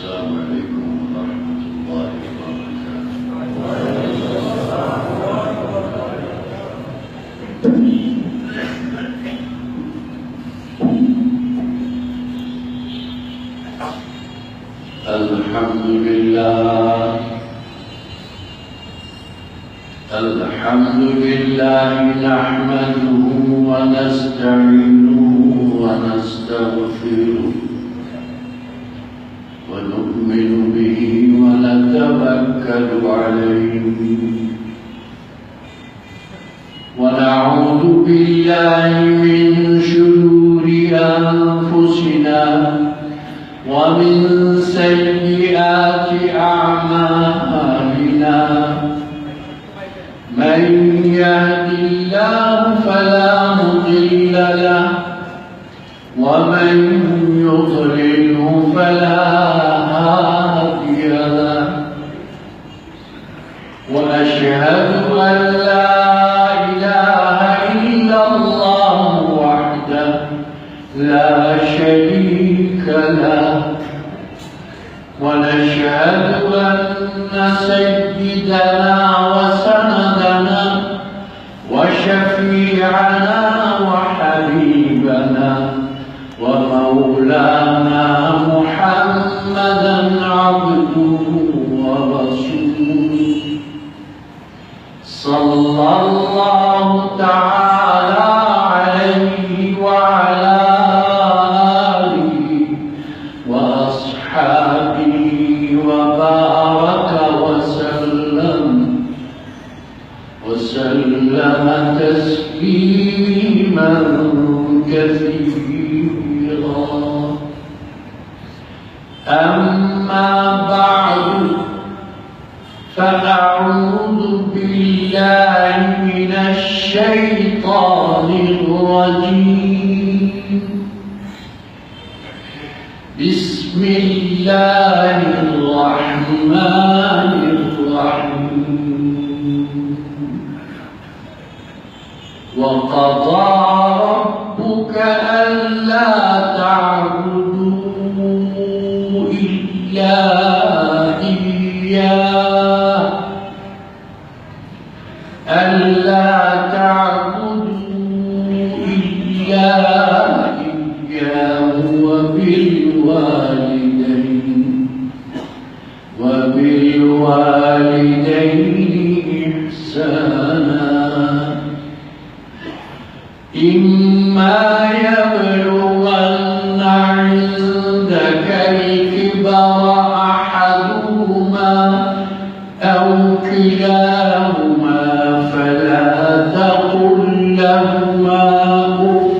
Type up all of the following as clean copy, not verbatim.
السلام عليكم ورحمة الله وبركاته. الحمد لله نحمده ونستعينه ونستغفره ونؤمن به ونتوكل عليه ونعوذ بالله من شرور أنفسنا ومن سيئات أعمالنا من يهد الله فلا مضل له ومن يضلله فلا هادي له وأشهد أن لا إله إلا الله وحده لا شريك له ونشهد أن سيدنا وسندنا وشفيعنا وحبيبنا ومولانا محمدا عبده ورسوله صلى الله تعالى عليه وعلى آله وأصحابه وبارك وسلم تسليما كثيرا. أما بعد فأعوذ بالله من الشيطان الرجيم. بسم الله الرحمن الرحيم. وقضى ربك ألا تعبدوا إلا إياه وبالوالدين إحسانا إما يبلغن عندك الكبر أحدهما أو كلاهما فلا تقل لهما أف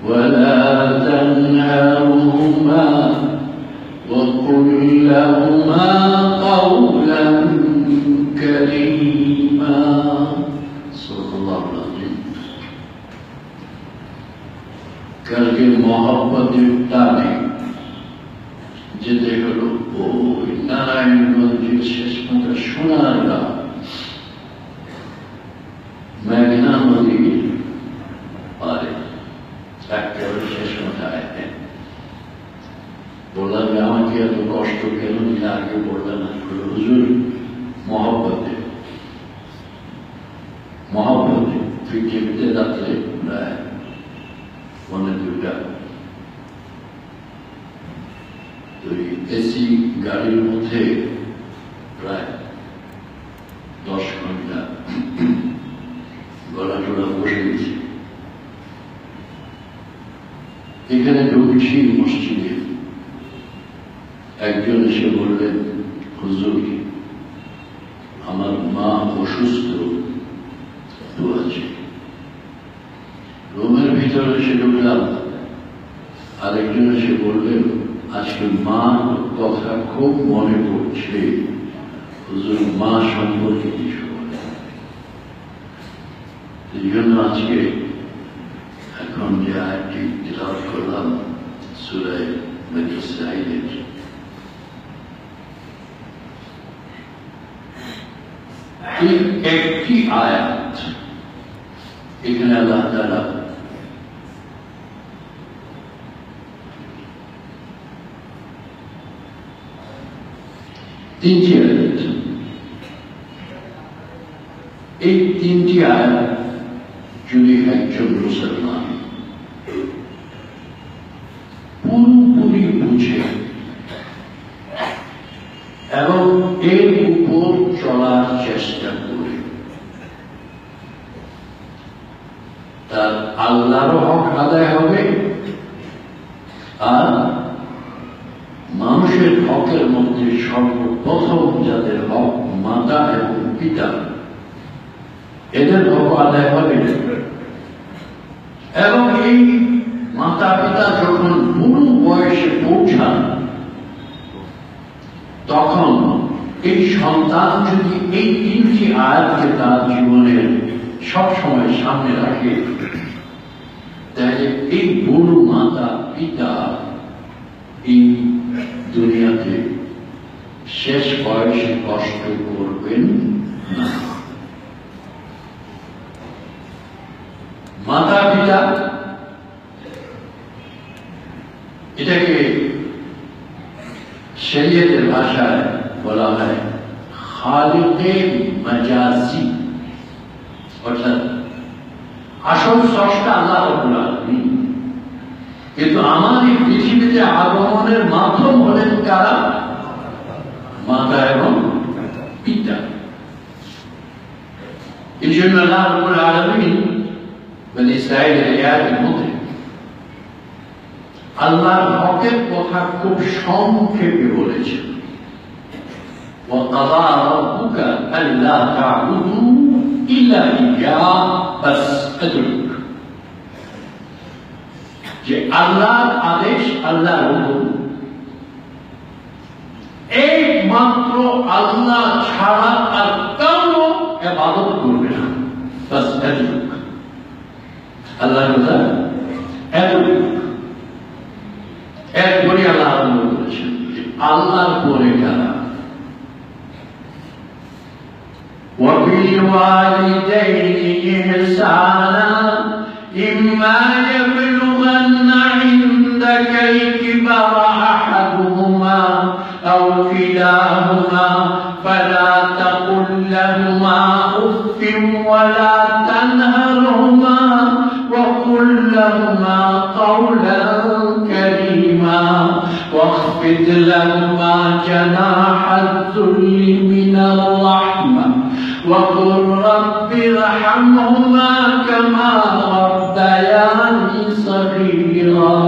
ولا تنهرهما وقل لهما قولا كريما. صدق الله العظيم. কালকে মহব্বতের টানে যেতে হলো ওই নারায়ণগঞ্জের শেষ মাথা সোনারগাঁ মেঘনা নদীর পারে একেবারে শেষ মাথায় বললাম আমাকে এত কষ্ট কেন দিলে আগে বললাম না হুজুর মহব্বতে পৃথিবীতে রাত্রে প্রায় 1-2টা এসি গাড়ির মধ্যে প্রায় 10 ঘন্টা গলা টোলা বসে গেছি। এখানে ঢুকছি মসজিদে, একজন এসে বললেন হুজুর আমার মা অসুস্থ আছে। রুমের ভিতরে এসে ঢুকলাম, আরেকজন এসে বললেন আজকে মা কথা খুব মনে পড়ছে, হুজুর মা সম্পর্কে কিছু বলে। এই জন্য আজকে এখন যে আয়াতটি তিলাওয়াত করলাম সূরা বনী ইসরাঈলের এই একটি আয়াত এখানে আল্লাহ তাআলা তিনটি আয়াত, এই তিনটি আয়াত যদি একজন মুসলমান পুরোপুরি বুঝে এবং এর উপর চলার চেষ্টা করে, তার আল্লাহর হক আদায় হবে আর মানুষের হকের মধ্যে সর্বপ্রথম যাদের হক মাতা এবং পিতা, এদের হক আদায় হবে। এবং এই মাতা পিতা যখন বুড়ো বয়সে পৌঁছান, তখন এই সন্তান যদি এই তিনটি আয়াতকে তার জীবনের সবসময় সামনে রাখে, তাহলে এই বুড়ো মাতা পিতা এই দুনিয়াতে শেষ বয়সে কষ্ট করবেন না। মাতা পিতা এটাকে শরীয়তের ভাষায় বলা হয় খালিকে মাজাজি, অর্থাৎ আসল স্রষ্টা আল্লাহ রাব্বুল আলামিন, কিন্তু আমাদের পৃথিবীতে আগমনের মাধ্যম হলেন কারা? মাতা এবং পিতা। এই জন্য আল্লাহ রাব্বুল আলামিন বনী ইসরাঈলের আয়াতের মধ্যে আল্লাহর হকের কথা খুব সংক্ষেপে বলেছেন। وَقَضَى رَبُّكَ أَلَّا تَعْبُدُوا إِلَّا إِيَّاهُ بَسْ أَدْرُكْ, যে আল্লাহর আদেশ, আল্লাহর হুকুম, একমাত্র আল্লাহ ছাড়া আর কারো ইবাদত করবে না। বাস এতটুক আল্লাহ কথা, এতটুক। এরপরে আল্লাহ বলেছেন যে আল্লাহর পরে কারা? وَبِالْوَالِدَيْنِ إِحْسَانًا إِمَّا يَبْلُغَنَّ عِندَكَ الْكِبَرَ أَحَدُهُمَا أَوْ كِلَاهُمَا فَلَا تَقُل لَّهُمَا أُفٍّ وَلَا تَنْهَرْهُمَا وَقُل لَّهُمَا قَوْلًا كَرِيمًا واخفض لهما جناح الذل من الرحمة وقل رب ارحمهما كما ربياني صغيرا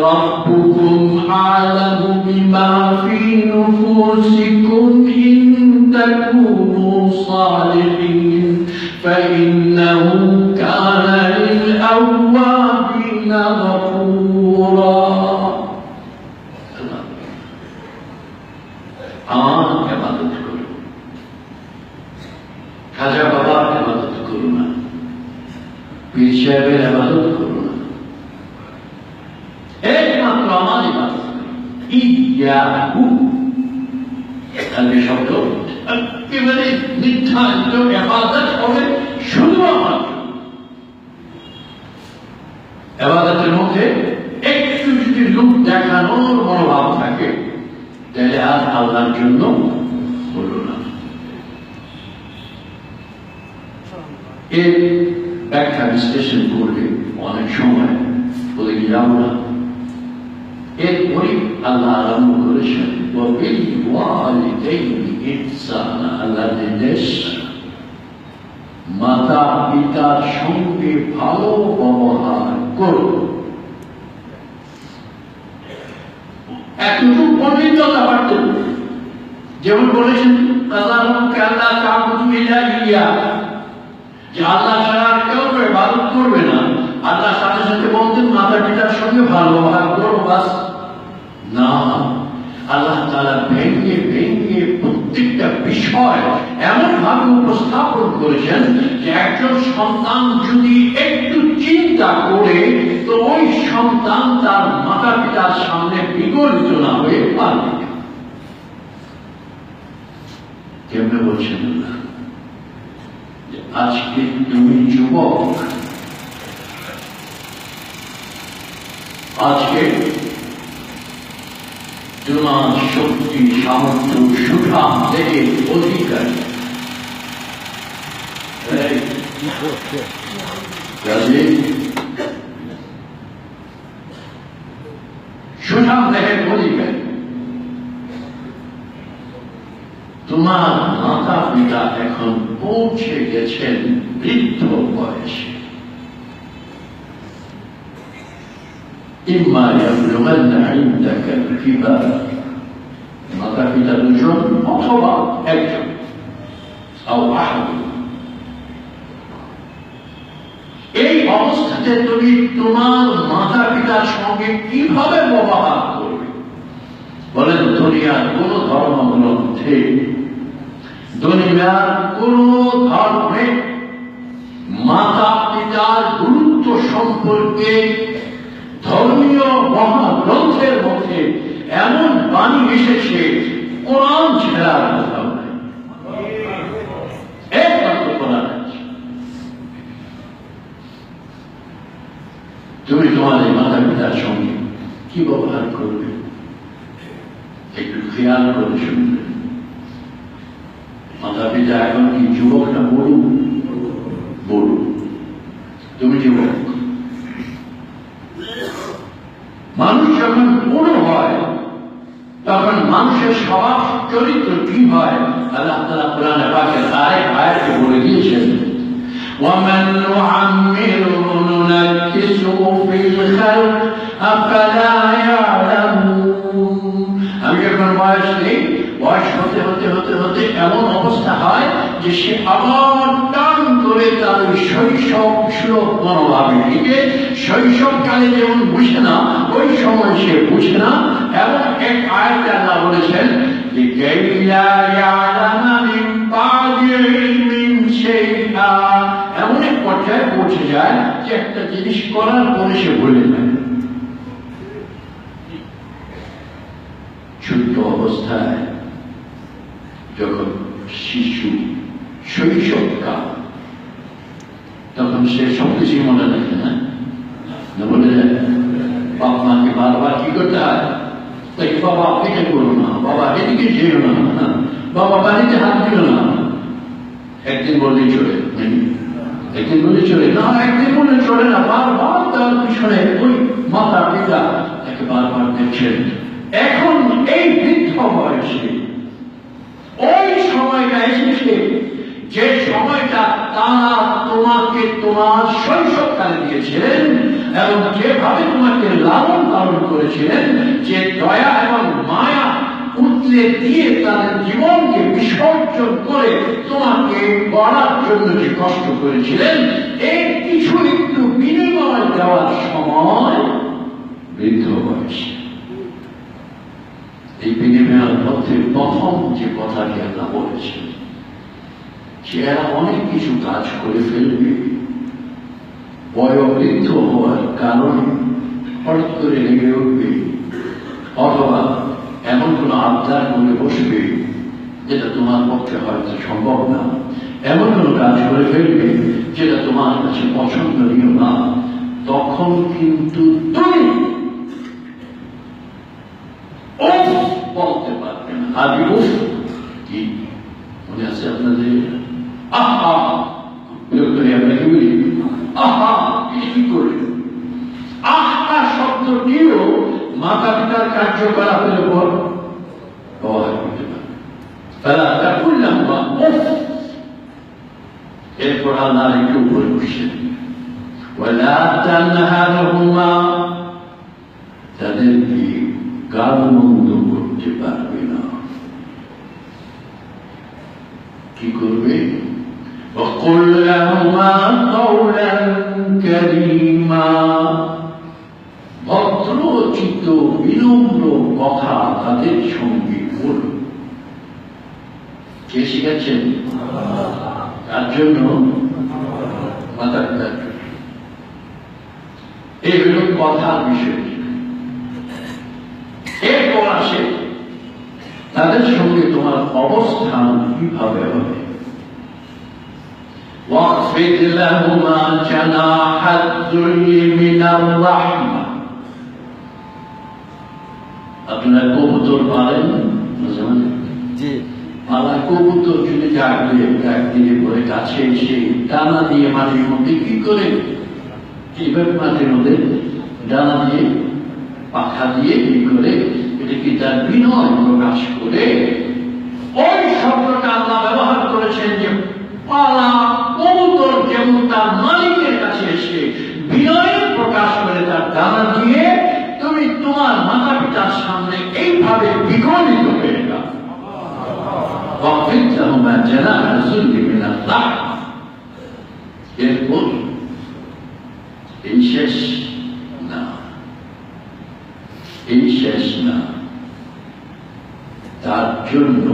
ربكم أعلم بما في نفوسكم إن تكونوا صالحين فإنه كان للأوابين غفورا. আমার ইবাদত করো, খাজা বাবার ইবাদত করো না, পীর সাহেবের ইবাদত করো না, একমাত্র আমার ইবাদত করো। ইয়াহু তাহলে শব্দ একেবারে নির্ধারিত ইবাদত হবে শুধু আমার। ইবাদতের মধ্যে একটু যদি লোক দেখানোর মনোভাব থাকে, তাহলে আর আল্লাহর জন্য হলো না। এর ব্যাখ্যা বিশ্লেষণ করলে অনেক সময় বলে কি যাবো না। এরপরে আল্লাহ আরম্ভ করেছেন আল্লাহর নির্দেশ, মাতা পিতার সঙ্গে ভালো ব্যবহার করো। এতটুকু পণ্ডিততা পারত, যেমন বলেছেন আল্লাহ যে আল্লাহ ছাড়া কেউ ইবাদত করবে না। আল্লাহ সাথে সাথে বলতেন মাতা পিতার সঙ্গে ভালো ব্যবহার করো, বাস না। আল্লাহ তাআলা ভেঙে ভেঙে প্রত্যেকটা বিষয় এমন ভাবে উপস্থাপন করেছেন যে একজন সন্তান যদি একটু চিন্তা করে, তো ওই সন্তান তার মাতা পিতার সামনে বিগলিত না হয়ে পারবে। কেমনে বলছেন না? আজকে তুমি যুবক, আজকে তোমার শক্তি সামর্থ্য সুঠাম থেকে অধিকারী। সুঠাম দেহের অধিকারী। তোমার মাতা পিতা এখন পৌঁছে গেছেন বৃদ্ধ বয়সে। ইম্মা ইয়াবলুগান্না ইনদাকা আল-কিবার, মাতা পিতা দুজন অথবা একজন, আও আহাদ। এই অবস্থাতে তুমি তোমার মাতা পিতার সঙ্গে কিভাবে ব্যবহার করবে? বলেন, দুনিয়ার কোন ধর্মগ্রন্থে, দুনিয়ার কোন ধর্মে মাতা পিতার গুরুত্ব সম্পর্কে ধর্মীয় মহাগ্রন্থের মধ্যে এমন বাণী এসেছে কোরআন ছেড়ার কথা নাই। একমাত্র কোরআন আছে। তুমি তোমার এই মাতা পিতার সঙ্গে কি ব্যবহার করবে একটু খেয়াল করে শুনবে। মাতা পিতা এখন কি যুবক না বড়? বড়। তুমি যুবক। মানুষ যখন বুড়ো হয় তখন মানুষের স্বভাব চরিত্র কি হয়? আল্লাহ তাআলা কোরআনে পাকের আরেক আয়াতে বলে দিয়েছেন, وَمَنْ نُعَمِّرْهُ نُنَكِّسْهُ فِي الْخَلْقِ أَفَلَا يَعْلَمُونَ। আমি যখন বয়স নেই, বয়স হতে হতে হতে হতে এমন অবস্থা হয় যে সে আবার টান করে তার শৈশব সুলভ মনোভাবে থেকে শৈশবকালে যেমন বুঝে না ওই সময় সে বুঝে না। এবং এক আয়াতে আল্লাহ বলেছেন যে কাইলা ইয়ালামা মিন বাদি ইলমিন শাইআ, এমন এক পর্যায়ে পৌঁছে যায় যে একটা জিনিস করার পরে সে ভুলে যায়। ছোট্ট অবস্থায় যখন শিশু শৈশবকাল, তখন সে সবকিছু মনে রাখে না, বলে যায় বাপ মাকে বারবার কি করতে হয়, তাই বাবা এটা করো না, বাবা এদিকে যেও না, বাবা বাড়িতে হাত দিও না। একদিন বললেই চলে, একদিন বলে চলে না, একদিন বলে চলে না, বারবার তার পিছনে ওই মাতা পিতা তাকে বারবার দেখছেন। এখন এই বৃদ্ধ বয়সে ওই সময়টা এসেছে যে সময়টা তারা তোমাকে তোমার শৈশবকালে দিয়েছিলেন এবং যেভাবে তোমাকে লালন পালন করেছিলেন, যে দয়া এবং মায়া উতলে দিয়ে তাদের জীবনকে বিসর্জন করে তোমাকে গড়ার জন্য যে কষ্ট করেছিলেন, এই কিছু একটু বিনিময় দেওয়ার সময় বৃদ্ধ বয়সে। এই বিনিময়ের মধ্যে প্রথম যে কথাটি আল্লাহ বলেছেন, সে এরা অনেক কিছু কাজ করে ফেলবে, বয়োবৃদ্ধ হওয়ার কারণে হঠাৎ করে লেগে উঠবে, অথবা এমন কোন আবদার করে বসবে যেটা তোমার পক্ষে হয়তো সম্ভব না, এমন কোন কাজ করে ফেলবে যেটা তোমার কাছে পছন্দনীয় না। তখন কিন্তু তুমি বলতে পারবে না। আগে কি মনে আছে আপনাদের? আহা আমরা কি বলি? আহা কি করে? আহা শব্দটিও মাতা পিতার কার্যকলাপের উপর ব্যবহার করতে পারে। তারা তা করলাম বা এরপর আল্লাহ একটু উপরে বসছেন, ওয়ালা তানহারহুমা, তাদেরকে গালমন্দ করতে পারবে না। কি করবে? وَقُلْ لَهُمَا قَوْلًا كَرِيمًا, ভদ্রচিত্ত বিনম্র কথা তাদের সঙ্গে বলুন। কে শিখাচ্ছেন? তার জন্য মাতা পিতার জন্য। এই হল কথার বিষয়। এরপর আসে তাদের সঙ্গে তোমার অবস্থান কিভাবে হবে। واخفض لهما جناح الذل من الرحمة আপনারা কবুতর পালেন জি পালা কবুতর যদি ডাক দিয়ে পরে কাছে এসে ডানা দিয়ে মাটির মধ্যে কি করে এইভাবে মাটির মধ্যে ডানা দিয়ে পাখা দিয়ে কি করে এটা কি তার বিনয় প্রকাশ করে ওই শব্দটা আল্লাহ ব্যবহার করেছেন যে পালা কবুতর যেমন তার মালিকের কাছে এসে বিনয় প্রকাশ করে তার ডানা দিয়ে তুমি তোমার মাতা পিতার সামনে এইভাবে বিগলিত হয়ে যাও এরপর এই শেষ না এই শেষ না তার জন্য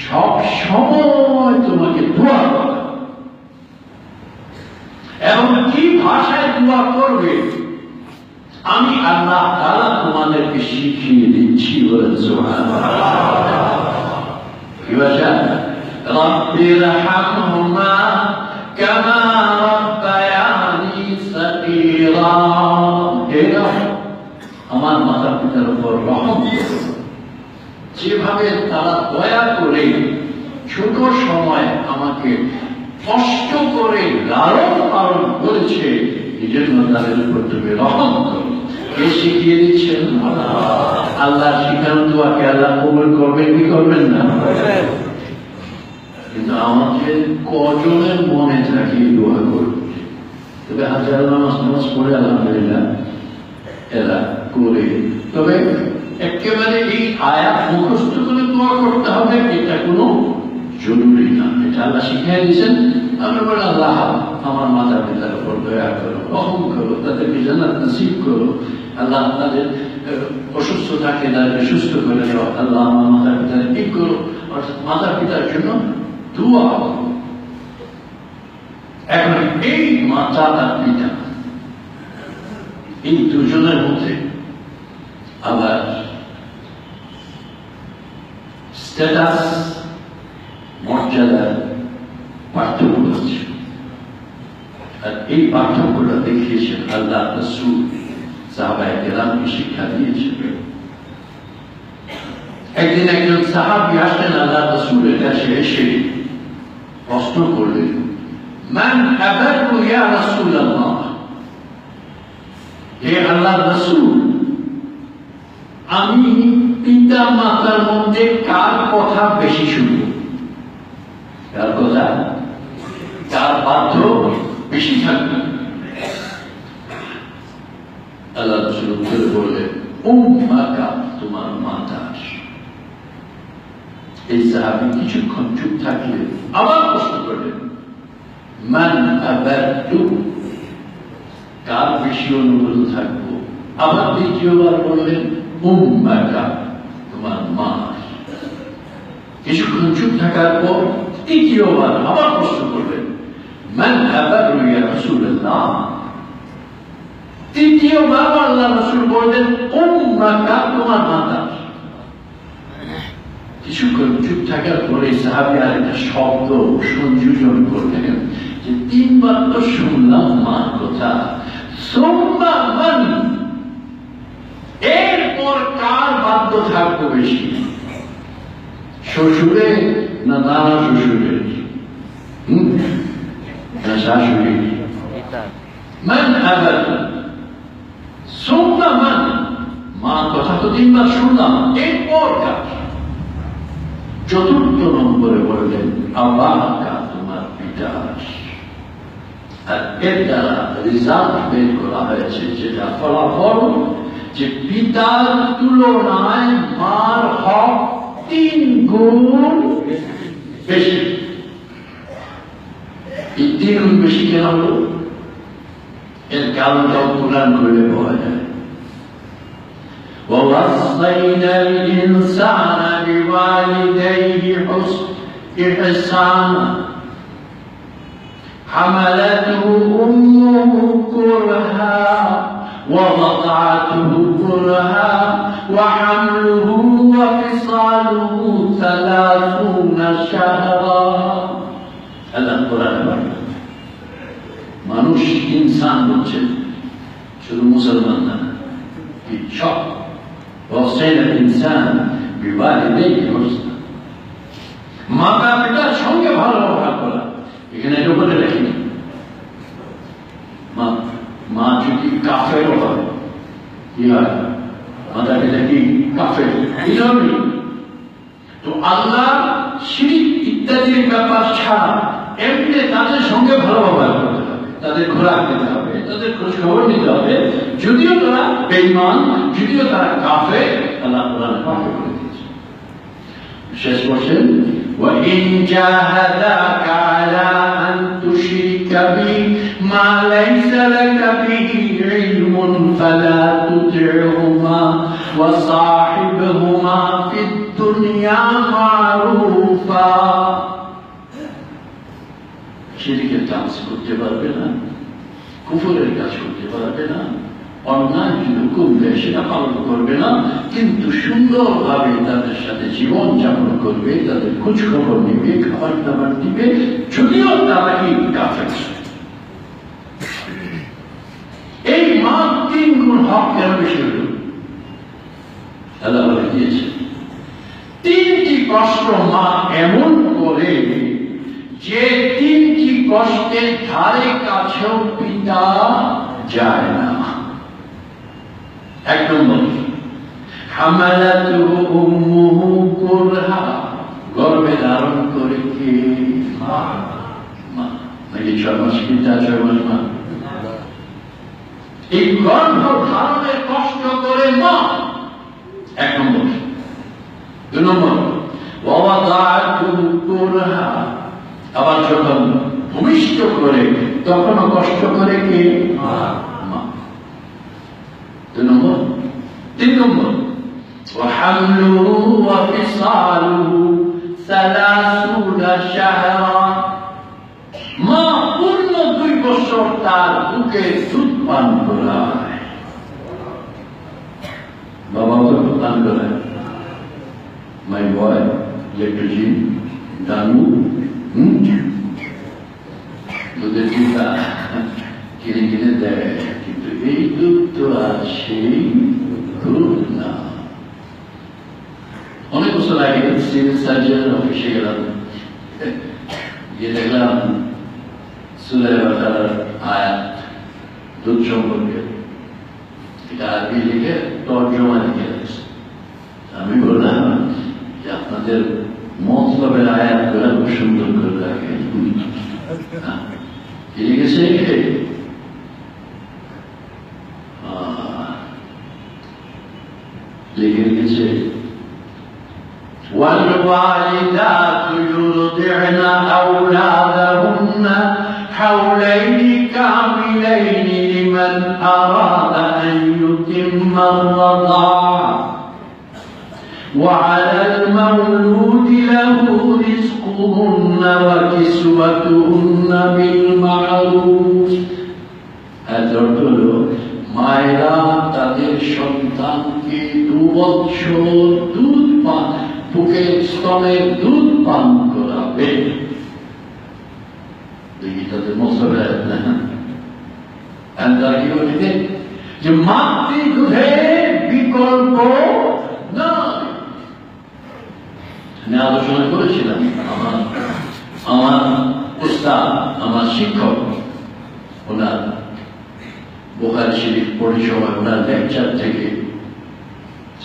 সব সময় তোমাকে দোয়া করা এবং কি ভাষায় দোয়া করবে আমি আল্লাহ তাআলা তোমাদেরকে শিখিয়ে দিচ্ছি বলেন সুবহানাল্লাহ কি ভাষা রাব্বিরহামহুমা কামা রাব্বায়ানি সগীরা আমার মাতা পিতার উপর রহম করো যেভাবে তারা দয়া করে ছোট সময় আমাকে কষ্ট করে লালন পালন করেছে এই জন্য তাদের উপর তুমি রহম করো কে শিখিয়ে দিচ্ছেন আল্লাহ শিখানো দোয়াকে আল্লাহ কবুল করবেন কি করবেন না কিন্তু আমাদের কজনের মনে থাকে দোয়া করবে তবে হাজার নামাজ পড়ে আলহামদুলিল্লাহ এরা করে তবে একেবারে এই আয়াত মুখস্থ করে দোয়া করতে হবে এটা কোনো জরুরি না এটা আল্লাহ শিখিয়ে দিয়েছেন আমরা বলি আল্লাহ আমার মাতা পিতার উপর দয়া করো রহম করো তাদেরকে জান্নাত নসিব করো আল্লাহ তাদের অসুস্থতাকে তাদেরকে সুস্থ করে দাও আল্লাহ আমার মাতা পিতার ঠিক করো অর্থাৎ মাতা পিতার জন্য দোয়া করো এখন এই মাতা আর পিতা এই দুজনের মধ্যে আবার স্ট্যাটাস মর্যাদার পার্থক্য আছে আর এই পার্থক্যটা দেখিয়েছেন আল্লাহ রাসূল সাহাবায়ে কেরামকে শিক্ষা দিয়েছেন একদিন একজন সাহাবী আসলেন আল্লাহ রাসূলের কাছে এসে প্রশ্ন করলেন মান আবাদু ইয়া রাসূলুল্লাহ হে আল্লাহ রাসূল আমি পিতা মাতার মধ্যে কার কথা বেশি শুনব কার কথা কার বাধ্য বেশি থাকবে আল্লাহ রাসূল উত্তর বললেন উম্মাকা তোমার মাতা এই সাহাবী কিছুক্ষণ চুপ থাকলেন আবার প্রশ্ন করলেন মান আবাদু কার বেশি অনুগত থাকবো আবার দ্বিতীয়বার বললেন উম্মাকা তোমার মা কিছুক্ষণ চুপ থাকার পর তৃতীয়বার আবার প্রশ্ন করলেন মান আবাদু ইয়া রাসূলুল্লাহ তৃতীয়বার আল্লাহ রাসূল বললেন উম্মাকা তোমার মাতা কিছুক্ষণ চুপ থাকার পরে সাহাবী আরেকটা শব্দ সংযোজন করলেন যে তিনবার তো শুনলাম মার কথা সুম্মা মান এরপর কার বাধ্য থাকবো বেশি শ্বশুরে না নানা শ্বশুরের না শাশুড়ি মান আবাদ সুম্মা মান মা কথা তো তিনবার শুনলাম এরপর কার চতুর্থ নম্বরে বললেন আল্লাহ তোমার পিতা আর এর দ্বারা রেজাল্ট বের করা হয়েছে যেটা ফলাফল যে পিতার তুলনায় মার হক 3 গুণ বেশি এই 3 গুণ বেশি কেন হলো এর কারণটাও কোরআন খুলে পাওয়া যায় ووصينا الإنسان بوالديه إحسانا حملته أمه كرها ووضعته كرها وحمله وفصاله 30 شهرا কোরআনে পারে না। মানুষ ইনসান হচ্ছে শুধু মুসলমান না, সব وصينا الإنسان بوالديه حسنا। মাতা পিতার সঙ্গে ভালো ব্যবহার করা, এখানে এটা বলে রাখিনি। মা যদি কাফের হয় কি হয়? মাতা পিতা কি কাফের? তো আল্লাহ শিরক ইত্যাদির ব্যাপার ছাড়া এমনি তাদের সঙ্গে ভালো ব্যবহার করতে হবে, তাদের খোরাক দিতে হবে, তাদের খোঁজ খবর নিতে হবে। যদিও তারা বেঈমান, যদিও তারা কাফের, আল্লাহ কোরআনে পাকে বলে দিয়েছে। শেষ বলছেন وَإِنْ جَاهَدَاكَ عَلَىٰ أَنْ تُشْرِكَ بِي مَا لَيْسَ لَكَ بِهِ عِلْمٌ فَلَا تُطِعْهُمَا وَصَاحِبْهُمَا فِي الدُّنْيَا مَعْرُوفًا। শিরকের কাজ করতে পারবে না, কুফরের কাজ করতে পারবে না, অন্যায় হুকুম দেয় সেটা পালন করবে না, কিন্তু সুন্দরভাবে তাদের সাথে জীবন যাপন করবে, তাদের খোঁজ খবর নেবে, খাবার দাবার দিবে, যদিও তারা কি কাফের। এই মা 3 গুণ হক কেন বেশি হল? আল্লাহ বলে দিয়েছে 3টি কষ্ট মা এমন করে যে 3টি কষ্টের ধারে কাছেও পিতা যায় না। 1 নম্বর হামালাতুহু উম্মুহু কুরহা, গর্ভে ধারণ করে কে? মা। নাকি 6 মাস পিতা 6 মাস মা? এই গর্ভ ধারণের কষ্ট করে মা, 1 নম্বর। 2 নম্বর ওয়াদাআতুহু কুরহা, আবার যখন ভূমিষ্ঠ করে তখনও কষ্ট করে কে? মা। 2 নম্বর। 3 নম্বর وحمله وفصاله 30 شهرا, মা পূর্ণ 2 বছর তার বুকে দুধ পান করায়। বাবা তো পান করায়, মাই বয় লেট্রোজিন দানু দুধের চিন্তা কিনে কিনে দেয়, কিন্তু এই দুধ তো আর সেই দুধ না। অনেক বছর আগে সিভিল সার্জনের অফিসে গেলাম, গিয়ে দেখলাম সূরা বাকারার আয়াত দুধ সম্পর্কে, এটা আরবি লিখে তর্জমা লিখে রাখছে। আমি বললাম যে আপনাদের মতলবের আয়াত করে খুব সুন্দর করে রাখে, লিখেছে লিখে রেখেছে والوالدات يرضعن أولادهن حولين كاملين لمن أراد أن يتم الرضاعة وعلى المولود له رزقهن وكسوتهن بالمعروف। মায়েরা তাদের সন্তানকে 2 বছর দুধ পান, বুকের স্তনের দুধ পান করাবে। দেখি তাদের মশলা কি বলিতে যে মাতৃ দুধের বিকল্প নয়। আমি আলোচনা করেছিলাম, আমার উস্তাদ, আমার শিক্ষক, ওনার বুখারী শরীফ পড়ে সময় ওনার লেকচার থেকে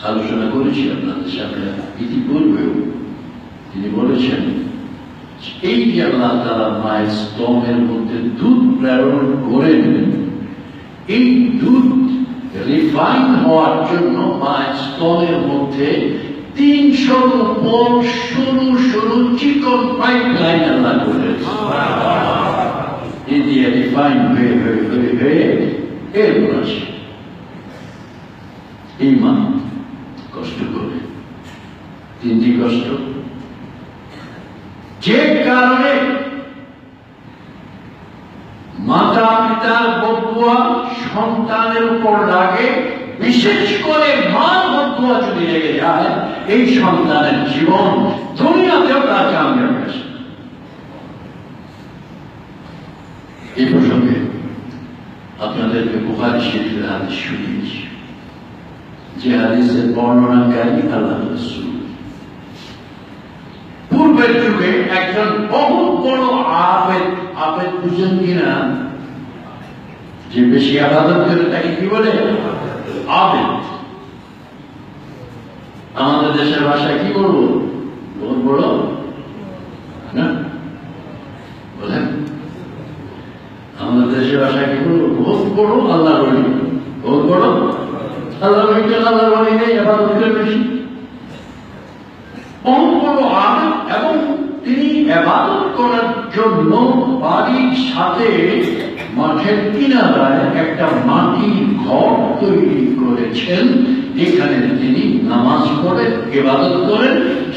আলোচনা করেছি আপনাদের সামনে ইতিপূর্বেও। তিনি বলেছেন এই যে আল্লাহ তাআলা মায়ের স্তনের মধ্যে দুধ প্রেরণ করেন, এই দুধ রিফাইন হওয়ার জন্য মায়ের স্তনের মধ্যে 300 সরু সরু চিকন পাইপলাইন আল্লাহ করেছে। দিয়ে রিফাইন হয়ে হয়ে হয়ে হয়ে এরপর আছে। এই মা কষ্ট করে, 3টি কষ্ট, যে কারণে মাতা পিতার বদুয়া সন্তানের উপর লাগে, বিশেষ করে মার বদুয়া যদি লেগে যায়, এই সন্তানের জীবন দুনিয়াতেও তার কামিয়াবি আসে। এই প্রসঙ্গে আপনাদেরকে বুখারী শরীফের হাদিস শুনিয়েছি, যে হাদিসের বর্ণনাকারী আল্লাহ রাসূল। পূর্বের যুগে একজন বহু বড় আবেদ বুঝেন কিনা, যে বেশি ইবাদত করে তাকে কি বলে? আবেদ। আমাদের দেশের ভাষায় কি বলবো? বহুত বড় না বলেন? আমাদের দেশের ভাষায় কি বলবো? বহুত বড় আল্লাহ বলি, বহুত বড় আল্লাহ বলি। আল্লাহ বলি নেই, ইবাদত করে বেশি, বহুত বড় আবেদ। এবং তিনি ইবাদত করার জন্য বাড়ির সাথে মাঠের কিনারায় একটা মাটির ঘর তৈরি করেছেন, এখানে তিনি নামাজ পড়েন, ইবাদত করেন,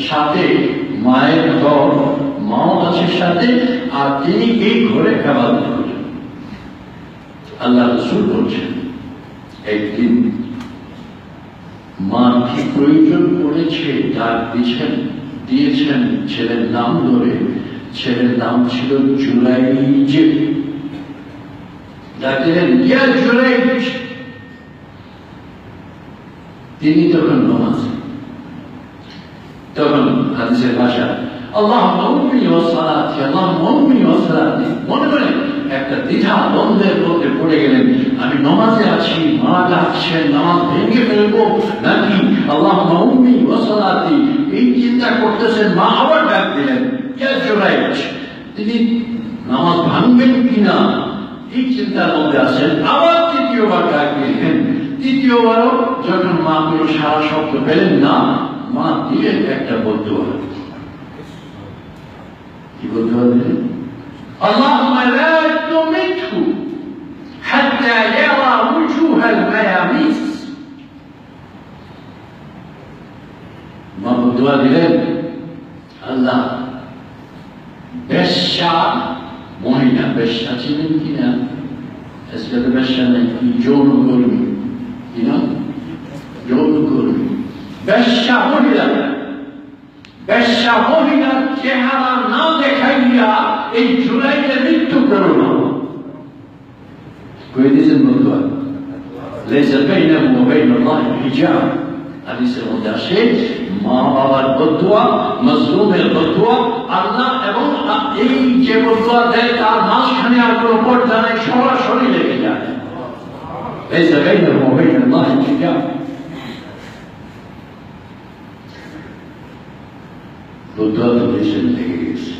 সাথে মায়ের ঘর, মাও আছে সাথে, আর তিনি এই ঘরে ইবাদত করেন। আল্লাহ রাসূল বলছেন, একদিন মা কি প্রয়োজন পড়েছে ডাক দিয়েছেন ছেলের নাম ধরে। ছেলের নাম ছিল জুরাইজ। ডাকলেন, ইয়া জুরাইজ। তিনি তখন নামাজে, তখন হাদিসের ভাষা আল্লাহুম্মা উম্মি ওয়া সালাতি, আল্লাহুম্মা উম্মি ওয়া সালাতি। মনে করেন একটা দ্বিধা দ্বন্দ্বের মধ্যে পড়ে গেলেন, আমি নামাজে আছি, মা ডাকছেন, নামাজ ভেঙে ফেলবো নাকি আল্লাহুম্মা উম্মি ওয়া সালাতি, এই চিন্তা করতেছেন। মা আবার ডাক দিলেন, ইয়া জুরাইজ। তিনি নামাজ ভাঙবেন কিনা এই চিন্তার মধ্যে আছেন। আবার তৃতীয়বার ডাক দিলেন। তৃতীয়বারও যখন মা কোনো সারা শব্দ পেলেন না, মা দিলেন একটা বদুয়া। কি বদুয়া দিলেন? اللهم لا تمته حتى يرى وجوه المياميس। মা বদুয়া দিলেন, আল্লাহ বেশ্যা মহিলা, বেশ্যা ছিলেন কিনা, আজকে তো বেশ্যা নেই, কি যৌন কর্মী, কিনা যৌন কর্মী, বেশ্যা মহিলা, বেশ্যা মহিলার চেহারা না দেখাইয়া এই জুলাইকে মৃত্যু করো না। কই দিয়েছেন বন্ধুরা? লাইসা বাইনাহু ওয়া বাইনাল্লাহি হিজাব। হাদিসের মধ্যে আসে, মা বাবার বদুয়া, মাজলুমের বদুয়া, আল্লাহ এবং এই যে বদুয়া দেয় তার মাঝখানে আর কোনো পর্দা নেই, সরাসরি লেগে যায়। লাইসা বাইনাহু ওয়া বাইনাল্লাহি হিজাব। বদুয়া তো দেশে লেগে গেছে।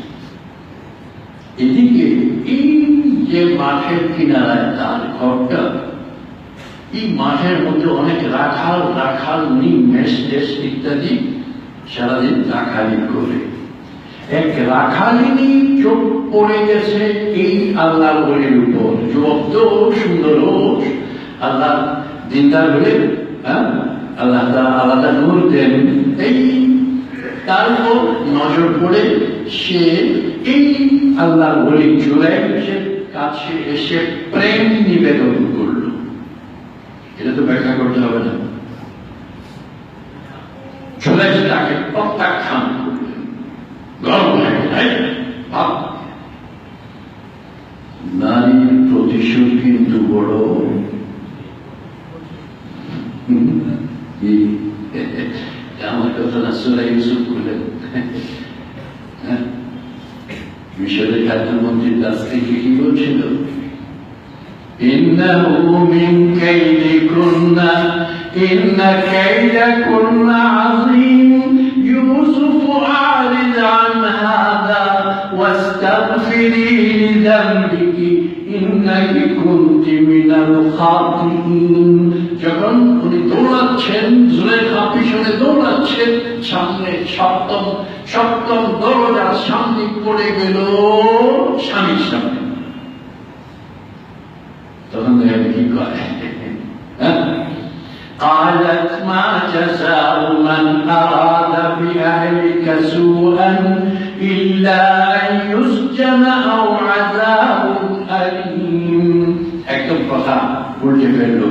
এদিকে এই যে মাঠের কিনারায় তার ঘরটা, এই মাঠের মধ্যে অনেক রাখাল মেষ টেস ইত্যাদি সারাদিন রাখালি করে। এক রাখালিনী চোখ পড়ে গেছে এই আল্লাহ ওলির উপর। যুবক তো সুন্দর, আল্লাহ দিনদার হলে আল্লাহ আলাদা নূর দেন, এই তার উপর নজর পড়ে সে এই আল্লাহ ওলি জুরাইজের কাছে এসে প্রেম নিবেদন করল। এটা তো ব্যাখ্যা করতে হবে না। জুরাইজ তাকে প্রত্যাখ্যান করলেন, গর্ব হয় ভাব। নারীর প্রতিশোধ কিন্তু বড়। আমার কথা না, সূরা ইউসুফ করলেন। মিশরের খাদ্যমন্ত্রীর কাছ থেকে কি বলছিল? ইন্নাহু মিন কাইদিকুন্না ইন্না কাইদাকুন্না আযীম ইউসুফ আ'রিদ আন হাযা ওয়াস্তাগফিরি লিযামবিকি ইন্নাকি কুনতি মিনাল খাতিঈন। যখন উনি দৌড়াচ্ছেন, জুলেখা পিছনে দৌড়াচ্ছেন, সামনে সপ্তম দরজার সামনে পড়ে গেল স্বামীর সামনে। তখন দেখেন কি করে, قالت ما جزاء من أراد بأهلك سوءا إلا أن يسجن أو عذاب أليم। একদম কথা উল্টে ফেললো,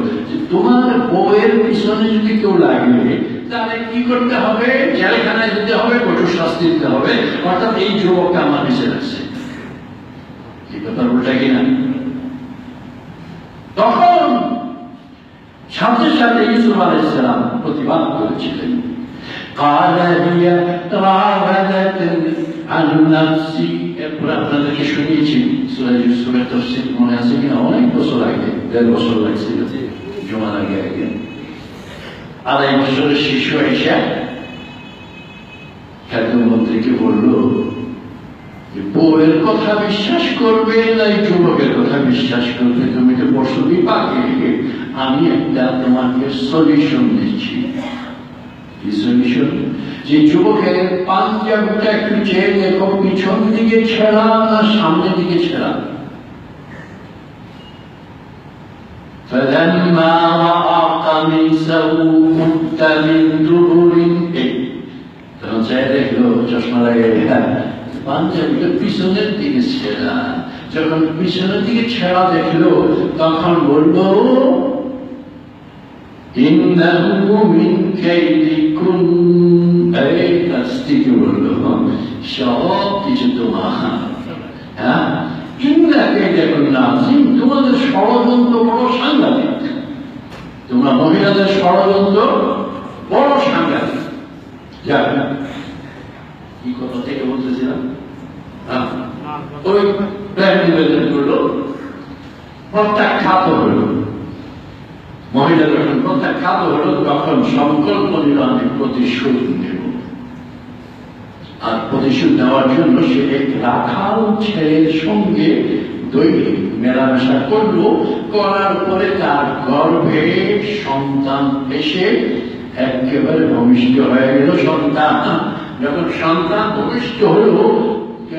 তোমার বউয়ের পিছনে যদি কেউ লাগবে তাহলে কি করতে হবে? জেলখানায় যেতে হবে, কঠোর শাস্তি দিতে হবে। অর্থাৎ এই যুবকটা আমার পিছনে আছে। এই কথা উল্টা কিনা? তখন সাথে সাথে ইউসুফ আলাইহিস সালাম প্রতিবাদ করেছিলেন, قال هي راودتني عن نفسي। এরপর আপনাদেরকে শুনিয়েছি সূরা ইউসুফের তাফসীর, মনে আছে কিনা? অনেক বছর আগে, 1.5 বছর লাগছিল জমার আগে। 2.5 বছরের শিশু এসে খাদ্যমন্ত্রীকে বলল যে বউয়ের কথা বিশ্বাস করবে না এই যুবকের কথা বিশ্বাস করবে? তুমি তো বসো বিপাকে, আমি একটা তোমাকে সলিউশন দিচ্ছি। কি সলিউশন? যে যুবকের পাঞ্জাবিটা একটু চেয়ে দেখো, পিছন দিকে ছেঁড়া না সামনের দিকে ছেঁড়া? فلما رأى قميصه قد من دبر، তখন চাই দেখলো চশমা লাগাই পাঞ্জাবিটা পিছনের দিকে ছেঁড়া। যখন পিছনের দিকে ছেঁড়া দেখলো তখন বললো ইন্নাহু মিন কাইদিকুন। এই আস্তিকে বললো সব কিছু তোমার, হ্যাঁ, ইন্না কাইদাকুন নাযিম, তোমাদের ষড়যন্ত্র বড় সাংঘাতিক। তোমরা মহিলাদের ষড়যন্ত্র বড় সাংঘাতিক। যাক, কি কথা থেকে বলতেছিলাম? ওই প্ল্যান নিবেদন করলো, প্রত্যাখ্যাত হলো। মহিলা যখন প্রত্যাখ্যাত হলো তখন সংকল্প নিল আমি প্রতিশোধ নেব। আর প্রতিশোধ নেওয়ার জন্য সে এক রাখাল ছেলের সঙ্গে দৈনিক মেলামেশা করলো। করার পরে তার গর্ভে সন্তান এসে একেবারে ভূমিষ্ঠ হয়ে গেল। সন্তান যখন সন্তান ভূমিষ্ঠ হলো,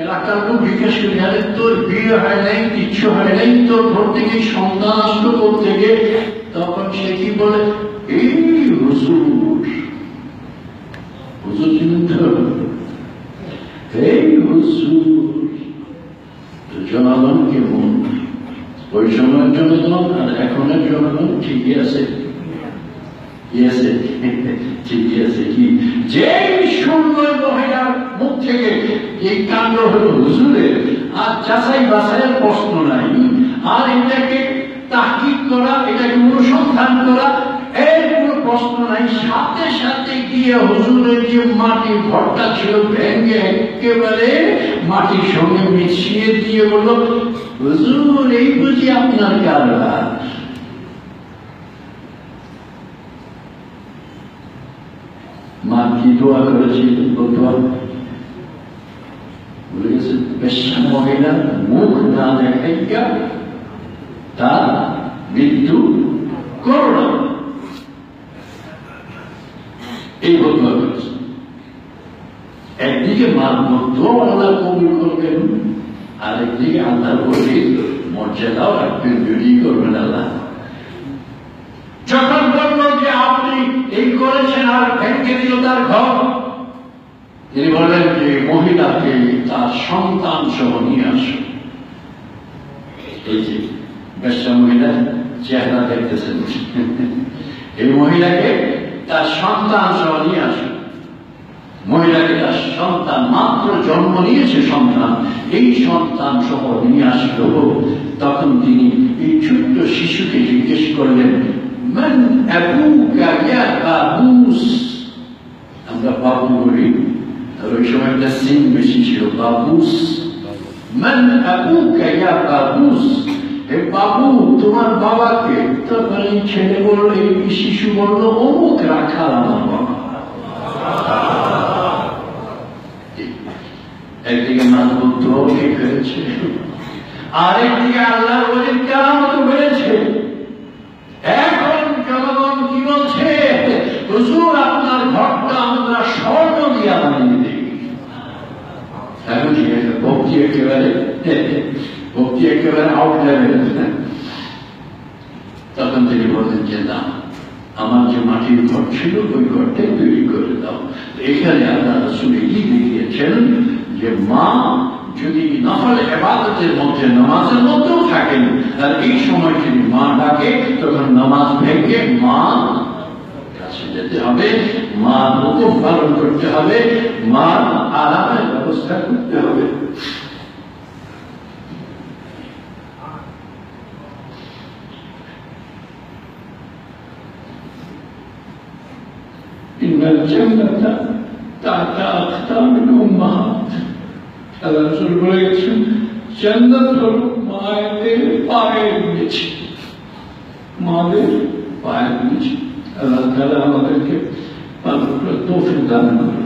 এলাকার লোক জিজ্ঞেস করে, আরে তোর বিয়ে হয় নাই, কিচ্ছু হয় নাই, তোর ঘর থেকে সন্তান আসলো কোত্থেকে? তখন সে কি বলে, এই হুজুর, হুজুর চিনেন তো? এই হুজুর, জনগণ কেমন? ওই সময়ের জনগণ আর এখনের জনগণ ঠিকই আছে, ঠিকই আছে। কি যে সুন্দর মহিলার মুখ থেকে এই কাণ্ড হলো হুজুরের, আর যাচাই বাছাইয়ের প্রশ্ন নাই, আর এটাকে তাহকিক করা, এটাকে অনুসন্ধান করা, এর কোনো প্রশ্ন নাই। সাথে সাথে গিয়ে হুজুরের যে মাটির ঘরটা ছিল ভেঙে একেবারে মাটির সঙ্গে মিশিয়ে দিয়ে বলল, হুজুর এই বুঝি আপনার কারবার। মা কি দোয়া করেছিল বলে গেছে, বেশ্যা মহিলা মুখ না দেখাইয়া তার মৃত্যু করো না। এই বদলা করেছে। একদিকে মার মধ্যে আল্লাহ কবুল করবেন, আর একদিকে আল্লাহর প্রতি মর্যাদাও রাখবেন, বিরোধী করবেন আল্লাহ। যখন বলল যে আপনি এই করেছেন আর ভেঙে দিল তার ঘর, তিনি বললেন যে মহিলাকে তার সন্তান সহ নিয়ে আসো। এই যে বেশ্যা মহিলা চেহারা দেখতেছেন, এই মহিলাকে তার সন্তান সহ নিয়ে আসো। মহিলাকে তার সন্তান, মাত্র জন্ম নিয়েছে সন্তান, এই সন্তান সহ নিয়ে আসলো। তখন তিনি এই ছোট্ট শিশুকে জিজ্ঞেস করলেন, মান আবুকা ইয়া বাবুস। আমরা বাবু বলি, আর ওই সময় একটা সিন বেশি ছিল, বাবুস। মান আবুকা ইয়া বাবুস, হে বাবু তোমার বাবাকে। তারপরে ছেলে বলল, এই শিশু বলল, অমুক রাখাল আমার বাবা। একদিকে মানবত ঠিক হয়েছে, আরেকদিকে আল্লাহ ওদের কেরামত হয়েছে। এখন জনগণ কি বলছে, হুজুর আপনার ঘরটা আমরা স্বর্ণ দিয়া বানিয়ে দিই। এখন ঠিক আছে, ভক্তি একেবারে আউট লেভেল। তখন তিনি বললেন যে না, আমার যে মাটির ঘর ছিল ওই ঘরটাই তৈরি করে দাও। এখানে আল্লাহ রাসূল কি দেখিয়েছেন যে মা যদি নফল ইবাদতের মধ্যে, নামাজের মধ্যেও থাকেন, আর এই সময় যদি মা ডাকে তখন নামাজ ভেঙে মা কাছে যেতে হবে, মা হুকুম পালন করতে হবে, মা আরামের ব্যবস্থা করতে হবে। জান্নাতা তাহতা আকতামিল উম্মাহাত। আল্লাহ রাসূল বলেছেন জান্নাত হলো মায়েদের পায়ের নিচে, মাদের পায়ের নিচে। আল্লাহ তাআলা আমাদেরকে তৌফিক দান করুন।